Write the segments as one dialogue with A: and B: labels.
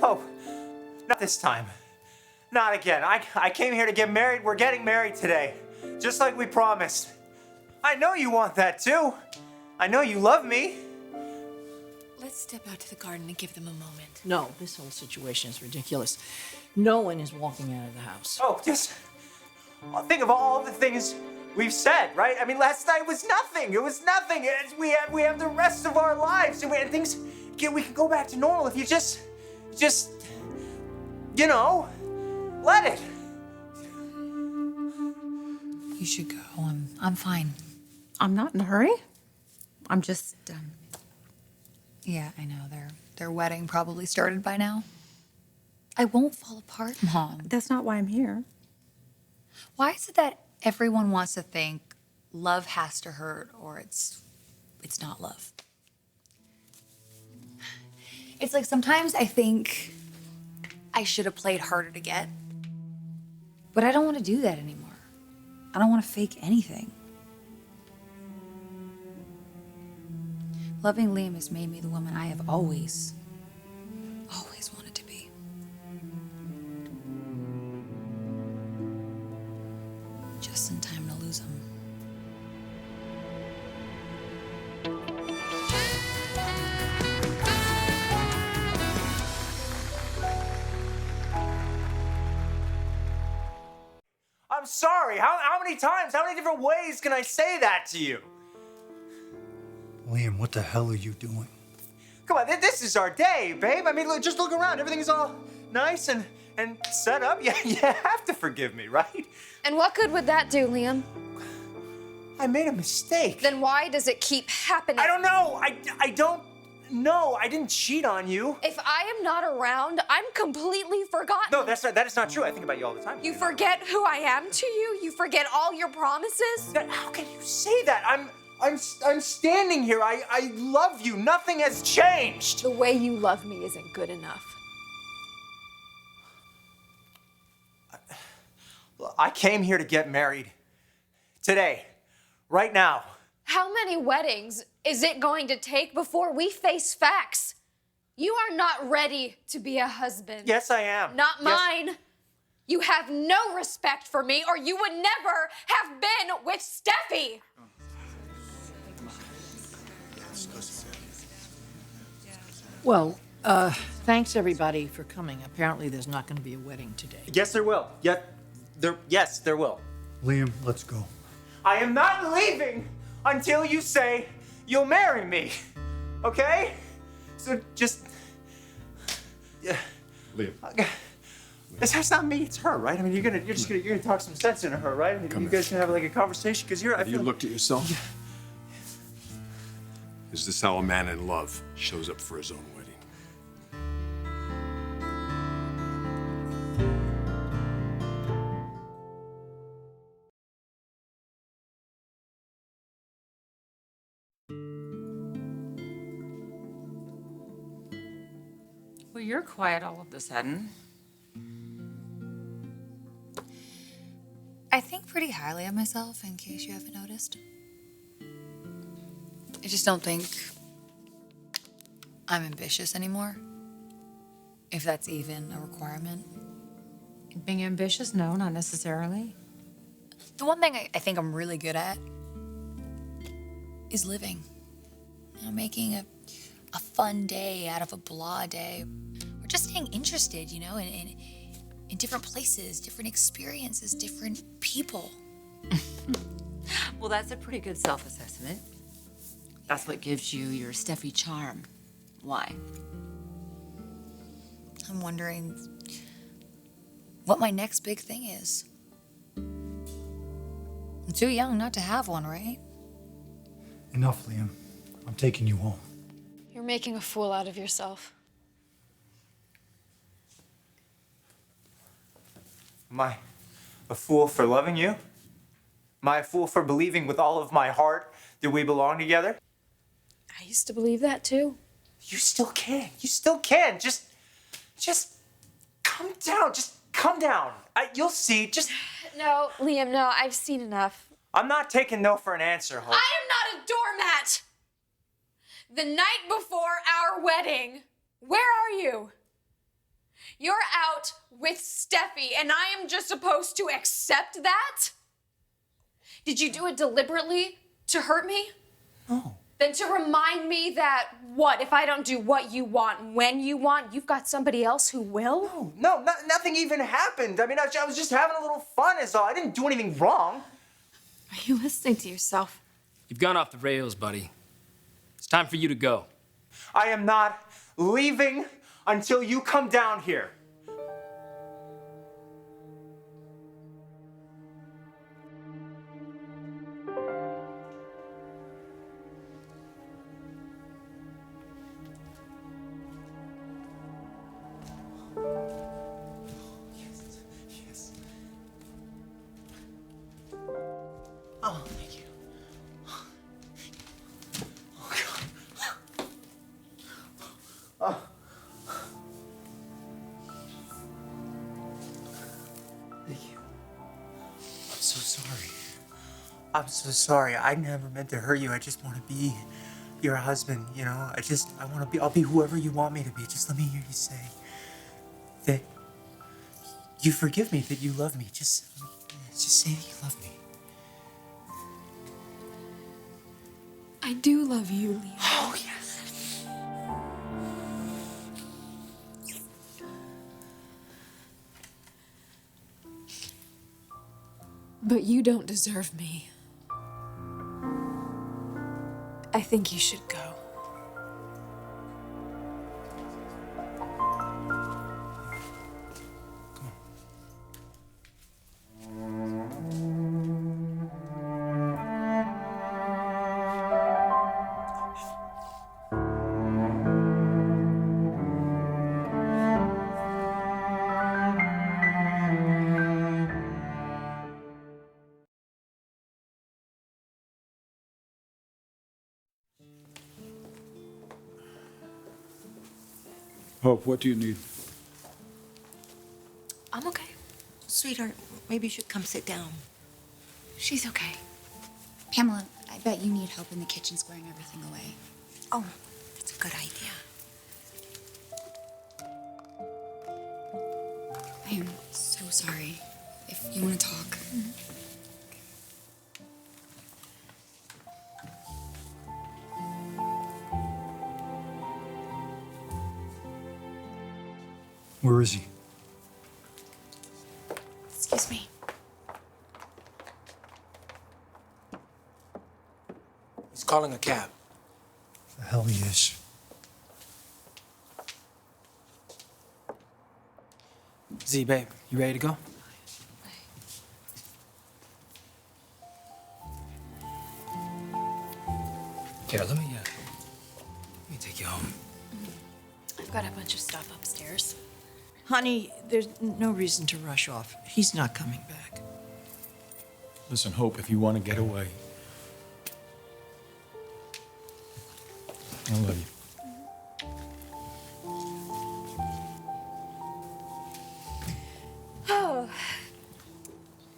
A: Oh, not this time. Not again. I came here to get married. We're getting married today. Just like we promised. I know you want that too. I know you love me.
B: Let's step out to the garden and give them a moment.
C: No, this whole situation is ridiculous. No one is walking out of the house.
A: Oh, just think of all the things we've said, right? I mean, last night was nothing. It was nothing. We have the rest of our lives, and things we can go back to normal if you just you know, let it.
B: You should go. I'm fine.
D: I'm not in a hurry.
B: I'm just yeah, I know their wedding probably started by now. I won't fall apart, Mom.
D: That's not why I'm here.
B: Why is it that everyone wants to think love has to hurt or it's not love? It's like sometimes I think I should have played harder to get, but I don't want to do that anymore. I don't want to fake anything. Loving Liam has made me the woman I have always wanted to be. Just in time to lose him.
A: I'm sorry. How many times, how many different ways can I say that to you?
E: Liam, what the hell are you doing?
A: Come on, this is our day, babe. I mean, look, just look around. Everything's all nice and set up. Yeah, you have to forgive me, right?
F: And what good would that do, Liam?
A: I made a mistake.
F: Then why does it keep happening?
A: I don't know. I don't know. I didn't cheat on you.
F: If I am not around, I'm completely forgotten.
A: No, that is not true. I think about you all the time.
F: You forget who I am to you? You forget all your promises?
A: How can you say that? I'm standing here. I love you. Nothing has changed.
F: The way you love me isn't good enough.
A: I came here to get married. Today. Right now.
F: How many weddings is it going to take before we face facts? You are not ready to be a husband.
A: Yes, I am.
F: Not mine. You have no respect for me, or you would never have been with Steffy.
C: Well, thanks everybody for coming. Apparently there's not going to be a wedding today.
A: Yes, there will. Yes, there will.
E: Liam, let's go.
A: I am not leaving until you say you'll marry me. Okay? So just... Yeah.
G: Liam.
A: That's not me, it's her, right? I mean, you're gonna talk some sense into her, right? I mean, you guys can have like a conversation, because
G: Have you looked at yourself? Yeah. Is this how a man in love shows up for his own wedding?
D: Well, you're quiet all of a sudden.
B: I think pretty highly of myself, in case you haven't noticed. I just don't think I'm ambitious anymore, if that's even a requirement.
D: Being ambitious? No, not necessarily.
B: The one thing I think I'm really good at is living. You know, making a fun day out of a blah day. Or just staying interested, you know, in different places, different experiences, different people.
D: Well, that's a pretty good self-assessment. That's what gives you your Steffi charm. Why?
B: I'm wondering what my next big thing is. I'm too young not to have one, right?
E: Enough, Liam. I'm taking you home.
F: You're making a fool out of yourself.
A: Am I a fool for loving you? Am I a fool for believing with all of my heart that we belong together?
F: I used to believe that too.
A: You still can. You still can. Just come down. Just come down. You'll see.
F: No, Liam, no, I've seen enough.
A: I'm not taking no for an answer, Hope.
F: I am not a doormat! The night before our wedding, where are you? You're out with Steffi, and I am just supposed to accept that? Did you do it deliberately to hurt me?
A: No.
F: Then to remind me that, what, if I don't do what you want when you want, you've got somebody else who will?
A: No, nothing even happened. I mean, I was just having a little fun is all. I didn't do anything wrong.
F: Are you listening to yourself?
H: You've gone off the rails, buddy. It's time for you to go.
A: I am not leaving until you come down here. Yes. Oh, thank you. Oh, God. Oh. Thank you. I'm so sorry. I'm so sorry. I never meant to hurt you. I just want to be your husband, you know? I'll be whoever you want me to be. Just let me hear you say that you forgive me, that you love me. Just say that you love me.
F: I do love you, Liam.
A: Oh, yes.
F: But you don't deserve me. I think you should go.
G: Hope, what do you need?
D: I'm okay. Sweetheart, maybe you should come sit down.
B: She's okay. Pamela, I bet you need help in the kitchen squaring everything away.
D: Oh, that's a good idea.
B: I am so sorry. If you want to talk.
E: Where is he?
B: Excuse me.
I: He's calling a cab.
E: The hell he is.
I: Z, babe, you ready to go? Here, let me take you home.
C: I've got a bunch of stuff upstairs. Honey, there's no reason to rush off. He's not coming back.
E: Listen, Hope, if you want to get away, I love you.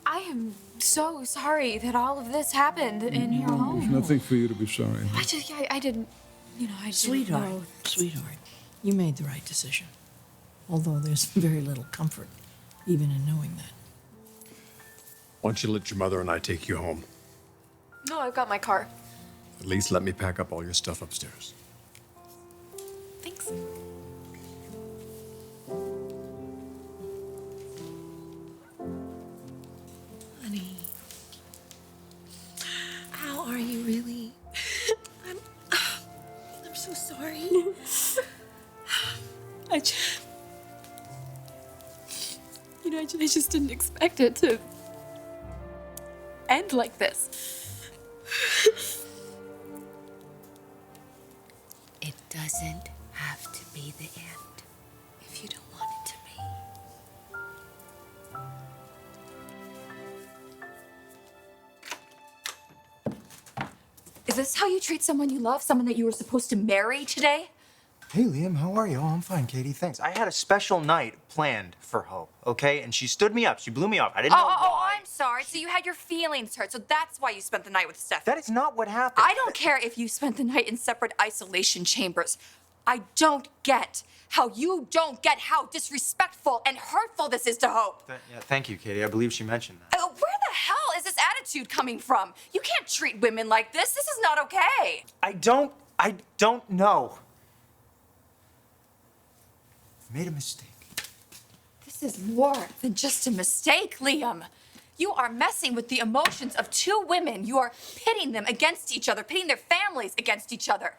F: I am so sorry that all of this happened in your home.
G: There's nothing for you to be sorry about.
F: I didn't, I didn't
C: Sweetheart,
F: know.
C: sweetheart, you made the right decision. Although there's very little comfort even in knowing that.
G: Why don't you let your mother and I take you home?
F: No, I've got my car.
G: At least let me pack up all your stuff upstairs.
F: Thanks.
D: Honey, how are you really? I'm so sorry.
F: I just didn't expect it to end like this.
D: It doesn't have to be the end if you don't want it to be.
J: Is this how you treat someone you love? Someone that you were supposed to marry today?
A: Hey, Liam, how are you? Oh, I'm fine, Katie, thanks. I had a special night planned for Hope, okay? And she stood me up. She blew me off. I didn't know why.
J: I'm sorry. So you had your feelings hurt, so that's why you spent the night with Steph.
A: That is not what happened.
J: I don't care if you spent the night in separate isolation chambers. I don't get how you don't get how disrespectful and hurtful this is to Hope.
A: Yeah, thank you, Katie. I believe she mentioned that.
J: Where the hell is this attitude coming from? You can't treat women like this. This is not okay.
A: I don't know. I made a mistake.
J: This is more than just a mistake, Liam. You are messing with the emotions of two women. You are pitting them against each other, pitting their families against each other.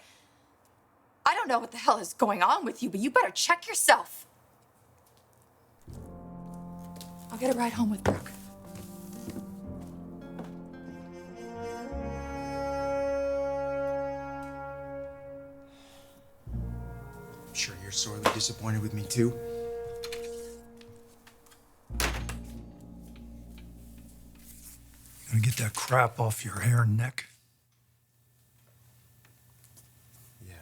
J: I don't know what the hell is going on with you, but you better check yourself. I'll get a ride home with Brooke.
A: I'm sure you're sorely disappointed with me, too.
E: Gonna get that crap off your hair and neck?
A: Yeah.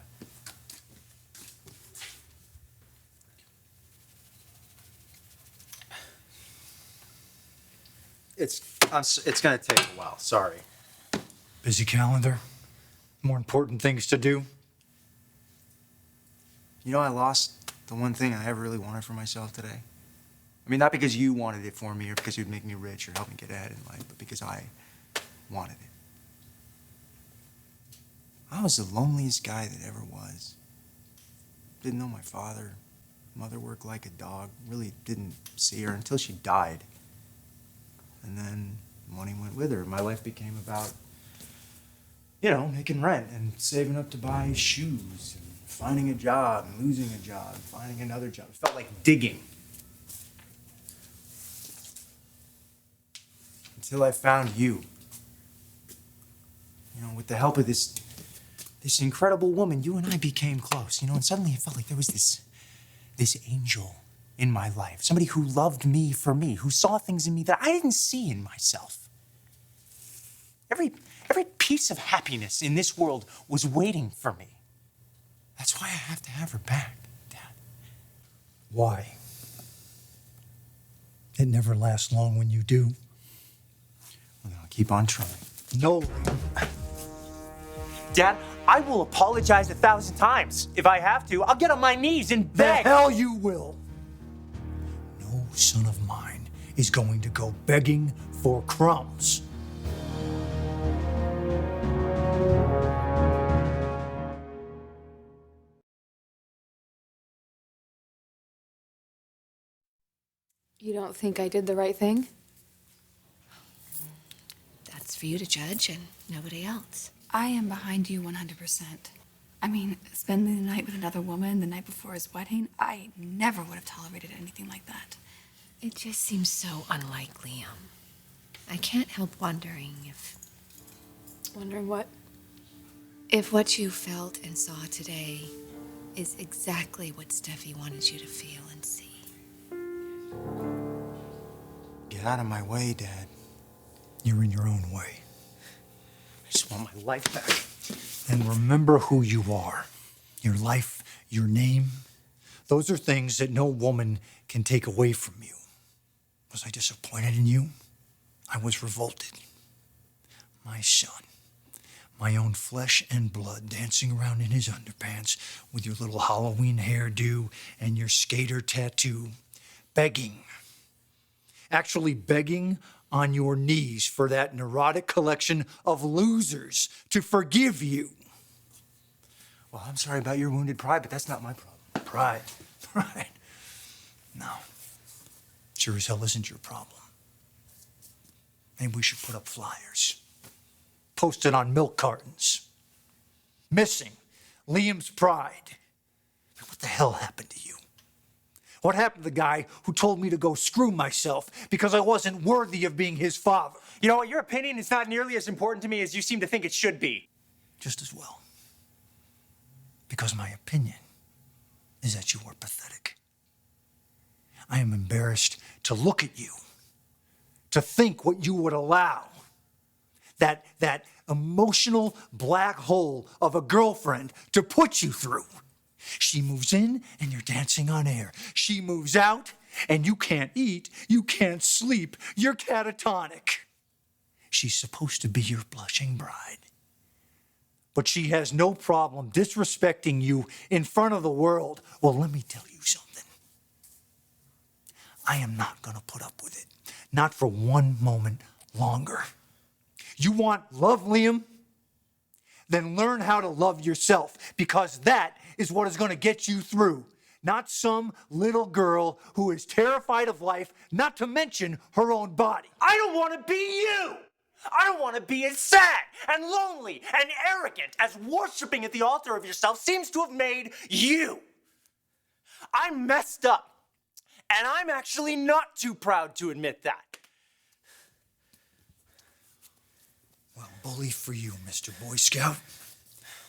A: It's gonna take a while. Sorry.
E: Busy calendar? More important things to do?
A: You know, I lost the one thing I ever really wanted for myself today. I mean, not because you wanted it for me or because it would make me rich or help me get ahead in life, but because I wanted it. I was the loneliest guy that ever was. Didn't know my father. Mother worked like a dog. Really didn't see her until she died. And then money went with her. My life became about, you know, making rent and saving up to buy shoes and finding a job and losing a job and finding another job. It felt like digging. Until I found you. You know, with the help of this incredible woman, you and I became close, you know, and suddenly it felt like there was this angel in my life. Somebody who loved me for me, who saw things in me that I didn't see in myself. Every piece of happiness in this world was waiting for me. That's why I have to have her back, Dad.
E: Why? It never lasts long when you do.
A: Well, then I'll keep on trying.
E: No.
A: Dad, I will apologize 1,000 times. If I have to, I'll get on my knees and
E: The
A: beg.
E: hell you will. No son of mine is going to go begging for crumbs.
F: You don't think I did the right thing?
D: That's for you to judge and nobody else.
J: I am behind you 100%. I mean, spending the night with another woman the night before his wedding, I never would have tolerated anything like that.
D: It just seems so unlike Liam. I can't help wondering
F: Wondering what?
D: if what you felt and saw today is exactly what Steffi wanted you to feel and see.
A: Get out of my way, Dad.
E: You're in your own way.
A: I just want my life back.
E: And remember who you are. Your life, your name. Those are things that no woman can take away from you. Was I disappointed in you? I was revolted. My son, my own flesh and blood, dancing around in his underpants with your little Halloween hairdo and your skater tattoo, begging. Actually begging on your knees for that neurotic collection of losers to forgive you.
A: Well, I'm sorry about your wounded pride, but that's not my problem.
E: Pride. No. Sure as hell isn't your problem. Maybe we should put up flyers. Post it on milk cartons. Missing Liam's pride. What the hell happened to you? What happened to the guy who told me to go screw myself because I wasn't worthy of being his father?
A: You know what? Your opinion is not nearly as important to me as you seem to think it should be.
E: Just as well. Because my opinion is that you are pathetic. I am embarrassed to look at you, to think what you would allow. That emotional black hole of a girlfriend to put you through. She moves in and you're dancing on air. She moves out and you can't eat, you can't sleep, you're catatonic. She's supposed to be your blushing bride. But she has no problem disrespecting you in front of the world. Well, let me tell you something. I am not going to put up with it. Not for one moment longer. You want love, Liam? Then learn how to love yourself, because that is what is going to get you through. Not some little girl who is terrified of life, not to mention her own body.
A: I don't want to be you! I don't want to be as sad and lonely and arrogant as worshiping at the altar of yourself seems to have made you. I'm messed up, and I'm actually not too proud to admit that.
E: Well, bully for you, Mr. Boy Scout.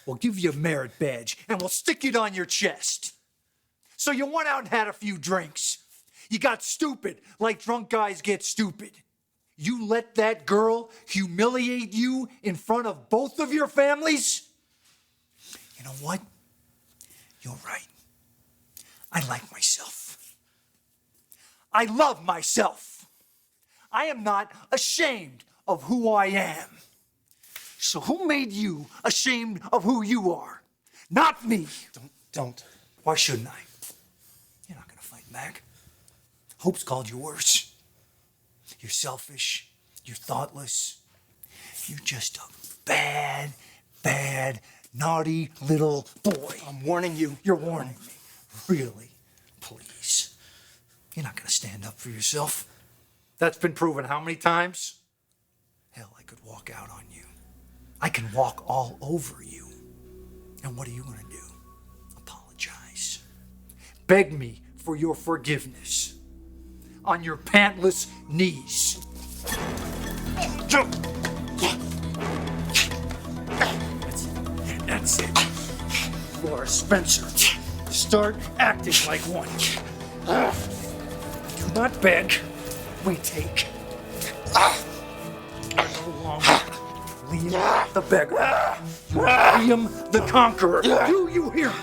E: We'll give you a merit badge, and we'll stick it on your chest. So you went out and had a few drinks. You got stupid, like drunk guys get stupid. You let that girl humiliate you in front of both of your families? You know what? You're right. I like myself. I love myself. I am not ashamed of who I am. So who made you ashamed of who you are? Not me.
A: Don't.
E: Why shouldn't I? You're not gonna fight back. Hope's called you worse. You're selfish. You're thoughtless. You're just a bad, naughty little boy.
A: I'm warning you.
E: You're warning me. Really? Please. You're not gonna stand up for yourself. That's been proven how many times? Hell, I could walk out on you. I can walk all over you. And what are you gonna do? Apologize. Beg me for your forgiveness. On your pantless knees. That's it. Laura Spencer, start acting like one. Do not beg, we take. You're no longer Liam the beggar. You're Liam the conqueror. Do you hear me?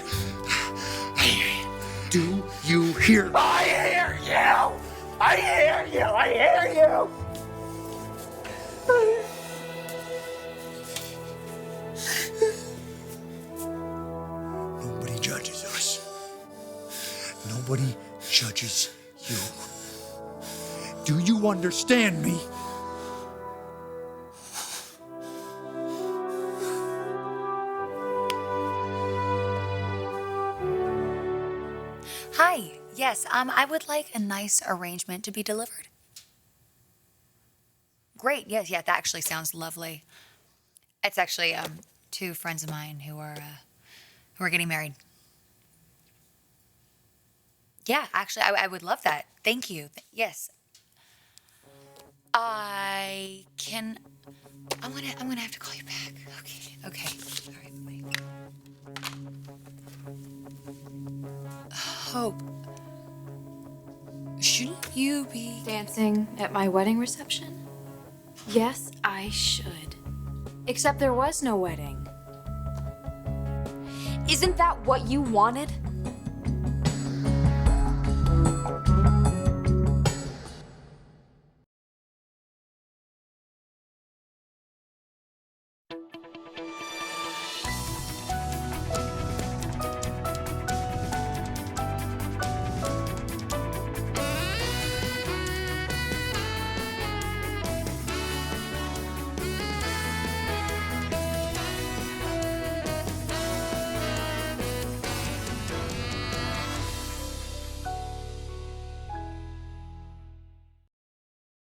E: Do you hear me?
A: I hear you! I hear you! I hear you!
E: Nobody judges us. Nobody judges you. Do you understand me?
B: Hi. Yes, I would like a nice arrangement to be delivered. Great. Yes, yeah, that actually sounds lovely. It's actually two friends of mine who are getting married. Yeah, actually, I would love that. Thank you. Yes. I'm gonna have to call you back. Okay. All right, bye. Hope. Shouldn't you be
F: Dancing at my wedding reception? Yes, I should. Except there was no wedding. Isn't that what you wanted?